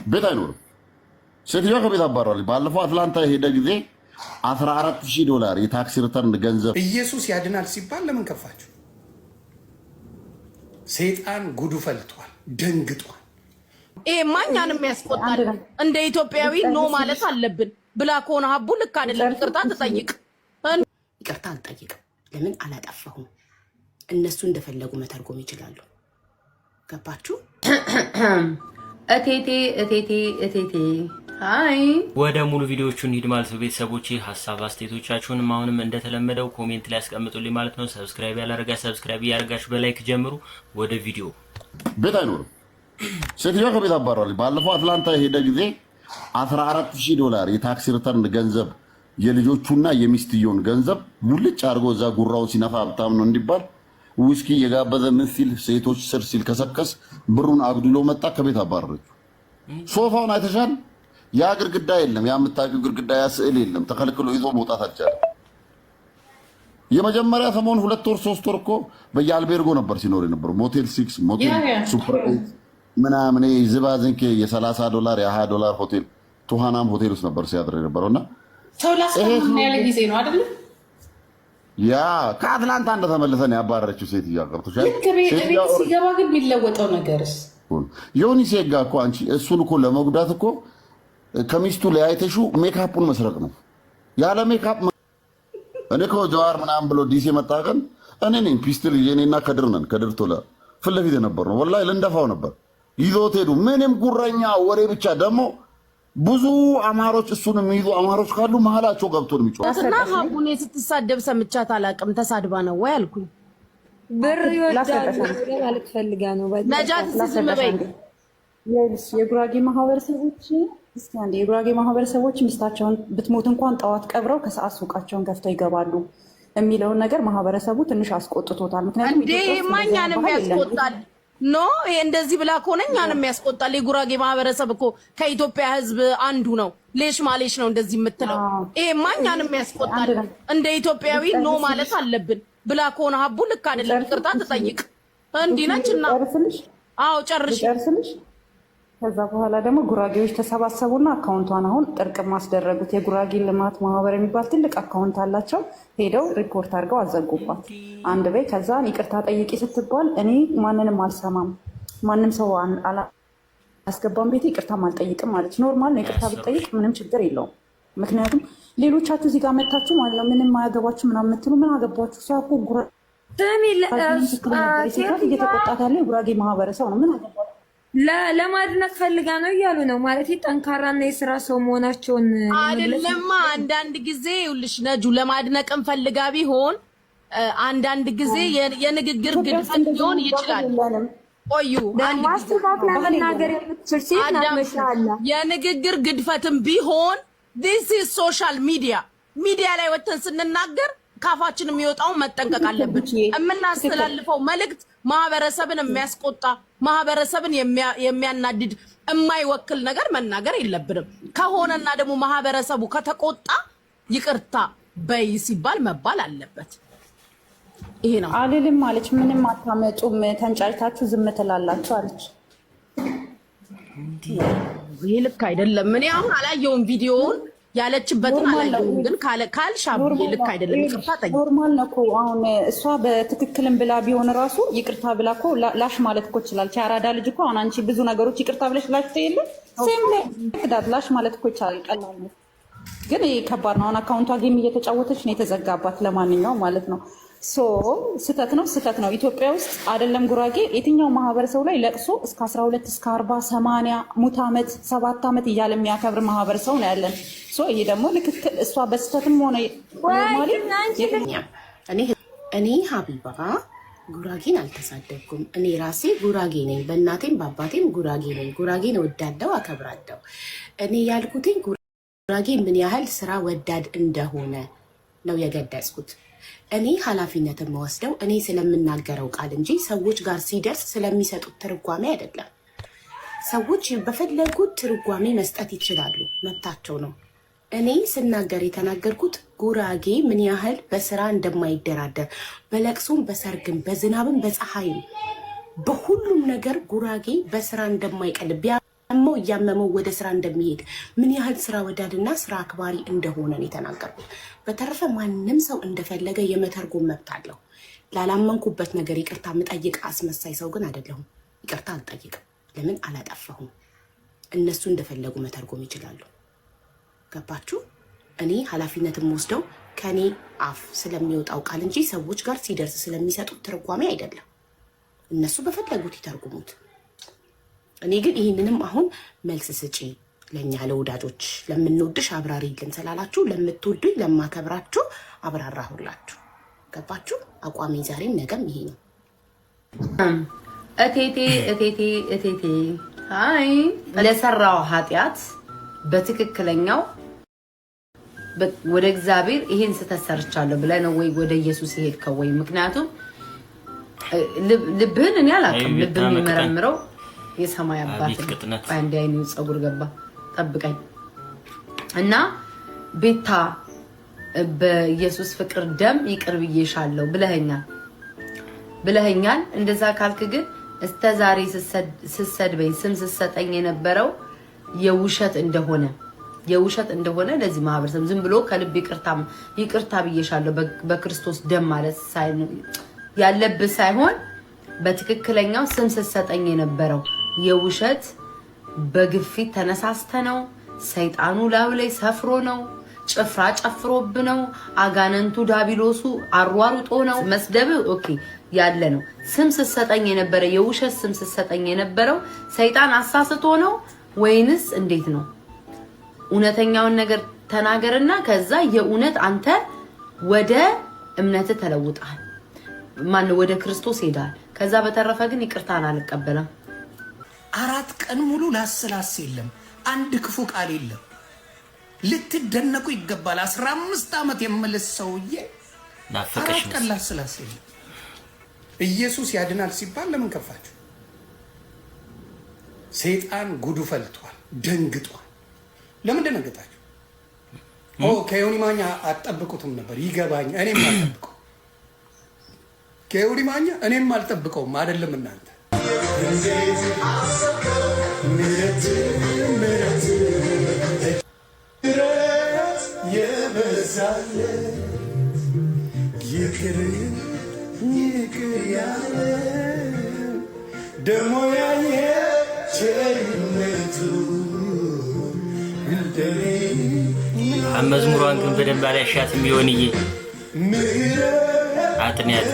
ቤት አይኖርም። ሴትዮዋ ከቤት አባረዋለች። ባለፈው አትላንታ የሄደ ጊዜ $14,000 የታክሲ ሪተርን ገንዘብ። ኢየሱስ ያድናል ሲባል ለምን ከፋችሁ? ሰይጣን ጉዱ ፈልቷል፣ ደንግጧል። ይሄ ማኛንም ያስቆጣል። እንደ ኢትዮጵያዊ ኖ ማለት አለብን ብላ ከሆነ ሀቡ ልክ አይደለም። ይቅርታ ትጠይቅ። ይቅርታ አልጠይቅም። ለምን አላጠፋሁም? እነሱ እንደፈለጉ መተርጎም ይችላሉ። ገባችሁ? እቴቴ እቴቴ እቴቴ አይ ወደ ሙሉ ቪዲዮቹ እንሂድ ማለት ነው። ቤተሰቦቼ ሀሳብ አስተያየቶቻችሁን አሁንም እንደተለመደው ኮሜንት ላይ አስቀምጡልኝ ማለት ነው። ሰብስክራይብ ያላረጋችሁ ሰብስክራይብ ያርጋችሁ፣ በላይክ ጀምሩ። ወደ ቪዲዮ። ቤት አይኖርም። ሴትዮዋ ከቤት አባረዋለች። ባለፈው አትላንታ የሄደ ጊዜ $14,000 የታክሲ ሪተርን ገንዘብ የልጆቹና የሚስትየውን ገንዘብ ሙልጭ አድርጎ እዛ ጉራውን ሲነፋ ሀብታም ነው እንዲባል ውስኪ የጋበዘ ምን ሲል ሴቶች ስር ሲል ከሰከስ ብሩን አግድሎ መጣ። ከቤት አባረረችው። ሶፋውን አይተሻል? ያ ግድግዳ የለም፣ ያ የምታውቂው ግድግዳ፣ ያ ስዕል የለም። ተከልክሎ ይዞ መውጣት አልቻለም። የመጀመሪያ ሰሞን 2 ወር 3 ወር እኮ በየአልቤርጎ ነበር ሲኖር የነበረው። ሞቴል 6 ሞቴል ሱፐር 8 ምናምን ዝባዝንኬ $30 $20 ሆቴል ቱሃናም ሆቴል ውስጥ ነበር ሲያድር የነበረውና ሰው ላስቀምጥ ያለ ጊዜ ነው አይደል? ያ ከአትላንታ እንደተመለሰን ያባረረችው ሴትዮዋ ገብቶሻል። ቤት ሲገባ ግን የሚለወጠው ነገርስ ዮኒ ሴጋ እኮ አንቺ እሱን እኮ ለመጉዳት እኮ ከሚስቱ ለያይተሹ ሜካፑን መስረቅ ነው። ያለ ሜካፕ እኔ እኮ ጀዋር ምናምን ብሎ ዲሲ መጣ ቀን እኔ ነኝ ፒስትል የኔና ከድር ነን። ከድር ቶላ ፊት ለፊት የነበር ነው። ወላሂ ልንደፋው ነበር። ይዞት ሄዱ። ምንም ጉረኛ ወሬ ብቻ። ደግሞ ብዙ አማሮች እሱን የሚይዙ አማሮች ካሉ መሀላቸው ገብቶ ነው የሚጮህ። እና ሀቡኔ ስትሳደብ ሰምቻት አላውቅም። ተሳድባ ነው ወይ አልኩኝ። ብር ይወዳል ማለት ፈልጋ ነው። ነጃት ዝም በይ። የጉራጌ ማህበረሰቦች እስቲ አንዴ የጉራጌ ማህበረሰቦች ሚስታቸውን ብትሞት እንኳን ጠዋት ቀብረው ከሰዓት ሱቃቸውን ከፍተው ይገባሉ የሚለውን ነገር ማህበረሰቡ ትንሽ አስቆጥቶታል። ምክንያቱም እንዴ ማኛንም ያስቆጣል። ኖ ይሄ እንደዚህ ብላ ከሆነ እኛንም ያስቆጣል። የጉራጌ ማህበረሰብ እኮ ከኢትዮጵያ ሕዝብ አንዱ ነው። ሌሽ ማሌሽ ነው እንደዚህ የምትለው። ይሄ ማኛንም ያስቆጣል። እንደ ኢትዮጵያዊ ኖ ማለት አለብን ብላ ከሆነ ሀቡ ልክ አይደለም። ይቅርታ ትጠይቅ። እንዲህ ነችና አዎ ጨርሽ። ከዛ በኋላ ደግሞ ጉራጌዎች ተሰባሰቡና አካውንቷን አሁን ጥርቅም ማስደረጉት። የጉራጌ ልማት ማህበር የሚባል ትልቅ አካውንት አላቸው። ሄደው ሪፖርት አድርገው አዘጉባት። አንድ በይ ከዛን ይቅርታ ጠይቂ ስትባል እኔ ማንንም አልሰማም፣ ማንም ሰው አላስገባም ቤቴ፣ ይቅርታም አልጠይቅም ማለች። ኖርማል ነው፣ ይቅርታ ብትጠይቅ ምንም ችግር የለውም። ምክንያቱም ሌሎቻችሁ እዚህ ጋር መታችሁ ማለት ነው ምንም አያገባችሁ ምናምን የምትሉ ምን አገባችሁ? ሰው እኮ እየተቆጣት ያለ የጉራጌ ማህበረሰብ ነው። ምን አገባችሁ? ለማድነቅ ፈልጋ ነው እያሉ ነው ማለት ጠንካራና የስራ ሰው መሆናቸውን አይደለማ። አንዳንድ ጊዜ ይኸውልሽ ነጁ ለማድነቅም ፈልጋ ቢሆን አንዳንድ ጊዜ የንግግር ግድፈት ሊሆን ይችላል። ቆዩ ማስተካከል መናገር የምትችል ሴት ናት። መሻአላ የንግግር ግድፈትም ቢሆን this is social ሚዲያ ላይ ወጥተን ስንናገር ካፋችን የሚወጣውን መጠንቀቅ አለብን። የምናስተላልፈው መልእክት ማህበረሰብን የሚያስቆጣ ማህበረሰብን የሚያናድድ የማይወክል ነገር መናገር የለብንም። ከሆነና ደግሞ ማህበረሰቡ ከተቆጣ ይቅርታ በይ ሲባል መባል አለበት። ይሄ ነው አልልም አለች። ምንም አታመጡም፣ ተንጫጭታችሁ ዝም ትላላችሁ አለች። ይሄ ልክ አይደለም። እኔ አሁን አላየውም ቪዲዮውን ያለችበትን አላየውም፣ ግን ካልሻቡ ልክ አይደለም። ይቅርታ ጠይቅ። ኖርማል ነው እኮ አሁን እሷ በትክክልም ብላ ቢሆን ራሱ ይቅርታ ብላ እኮ ላሽ ማለት እኮ ይችላል። አራዳ ልጅ እኮ አሁን አንቺ ብዙ ነገሮች ይቅርታ ብለሽ ላሽ ትይለ ሴም ላይ ላሽ ማለት እኮ ይቻላል። ቀላል ነው፣ ግን ከባድ ነው። አሁን አካውንቷ ጌም እየተጫወተች ነው የተዘጋባት። ለማንኛውም ማለት ነው ስህተት ነው። ኢትዮጵያ ውስጥ አይደለም ጉራጌ የትኛው ማህበረሰብ ላይ ለቅሶ እስከ 12 እስከ 40 80 ሙት ዓመት 7 ዓመት እያለ የሚያከብር ማህበረሰብ ነው ያለን። ይሄ ደግሞ ልክክል እሷ በስህተትም ሆነ ኖርማሊ እኔ ሀቢባ ጉራጌን አልተሳደብኩም። እኔ ራሴ ጉራጌ ነኝ፣ በእናቴም በአባቴም ጉራጌ ነኝ። ጉራጌን እወዳለሁ፣ አከብራለሁ። እኔ ያልኩትኝ ጉራጌ ምን ያህል ስራ ወዳድ እንደሆነ ነው የገለጽኩት። እኔ ኃላፊነትን መወስደው እኔ ስለምናገረው ቃል እንጂ ሰዎች ጋር ሲደርስ ስለሚሰጡት ትርጓሜ አይደለም። ሰዎች በፈለጉት ትርጓሜ መስጠት ይችላሉ፣ መብታቸው ነው። እኔ ስናገር የተናገርኩት ጉራጌ ምን ያህል በስራ እንደማይደራደር፣ በለቅሶም በሰርግም በዝናብም በፀሐይም በሁሉም ነገር ጉራጌ በስራ እንደማይቀል ቢያማ እያመመው ወደ ስራ እንደሚሄድ ምን ያህል ስራ ወዳድና ስራ አክባሪ እንደሆነ ነው የተናገርኩት። በተረፈ ማንም ሰው እንደፈለገ የመተርጎም መብት አለው። ላላመንኩበት ነገር ይቅርታ የምጠይቅ አስመሳይ ሰው ግን አይደለሁም። ይቅርታ አልጠይቅም። ለምን አላጠፋሁም። እነሱ እንደፈለጉ መተርጎም ይችላሉ። ገባችሁ? እኔ ኃላፊነትን ወስደው ከኔ አፍ ስለሚወጣው ቃል እንጂ ሰዎች ጋር ሲደርስ ስለሚሰጡት ትርጓሜ አይደለም። እነሱ በፈለጉት ይተርጉሙት። እኔ ግን ይህንንም አሁን መልስ ስጪ ለኛ ለወዳጆች ለምንወድሽ አብራሪልን ስላላችሁ ለምትወዱኝ ለማከብራችሁ አብራራሁላችሁ። ገባችሁ? አቋሜ ዛሬም ነገም ይሄ ነው። እቴቴ አይ ለሰራው ኃጢአት በትክክለኛው ወደ እግዚአብሔር ይሄን ስተሰርቻለሁ ብለህ ነው ወይ ወደ ኢየሱስ ይሄድከው? ወይ ምክንያቱም ልብህን እኔ አላውቅም። ልብህን የሚመረምረው የሰማይ አባት ነው። አንዴ አይኑ ጸጉር ገባ ጠብቀኝ እና ቤታ በኢየሱስ ፍቅር ደም ይቅር ብዬሻለሁ ብለኸኛል። እንደዛ ካልክ ግን እስተዛሬ ስሰድበኝ ስም ስሰጠኝ የነበረው የውሸት እንደሆነ ለዚህ ማህበረሰብ ዝም ብሎ ከልብ ይቅርታ ብዬሻለሁ በክርስቶስ ደም ማለት ያለብህ ሳይሆን በትክክለኛው ስም ስሰጠኝ የነበረው የውሸት በግፊት ተነሳስተ ነው። ሰይጣኑ ላዩ ላይ ሰፍሮ ነው። ጭፍራ ጨፍሮብ ነው። አጋነንቱ ዳቢሎሱ አሯሩጦ ነው። መስደብ ኦኬ ያለ ነው። ስም ስሰጠኝ የነበረ የውሸት ስም ስሰጠኝ የነበረው ሰይጣን አሳስቶ ነው ወይንስ እንዴት ነው? እውነተኛውን ነገር ተናገርና ከዛ የእውነት አንተ ወደ እምነት ተለውጣል። ማን ወደ ክርስቶስ ሄዳል። ከዛ በተረፈ ግን ይቅርታን አልቀበለም። 4 ቀን ሙሉ ላስላስ የለም፣ አንድ ክፉ ቃል የለም። ልትደነቁ ይገባል። 15 ዓመት የምልስ ሰውዬ 4 ቀን ላስላስ የለም። ኢየሱስ ያድናል ሲባል ለምን ከፋችሁ? ሰይጣን ጉዱ ፈልቷል፣ ደንግጧል። ለምን ደነገጣችሁ? ከዮኒ ማኛ አትጠብቁትም ነበር? ይገባኝ። እኔም አልጠብቀው ከዮኒ ማኛ እኔም አልጠብቀውም። አይደለም እናንተ ይቅር ያለ ደሞ ያየ ቸርነቱ መዝሙሯን ግን በደንብ አላሻትም። ቢሆንዬ አጥንያት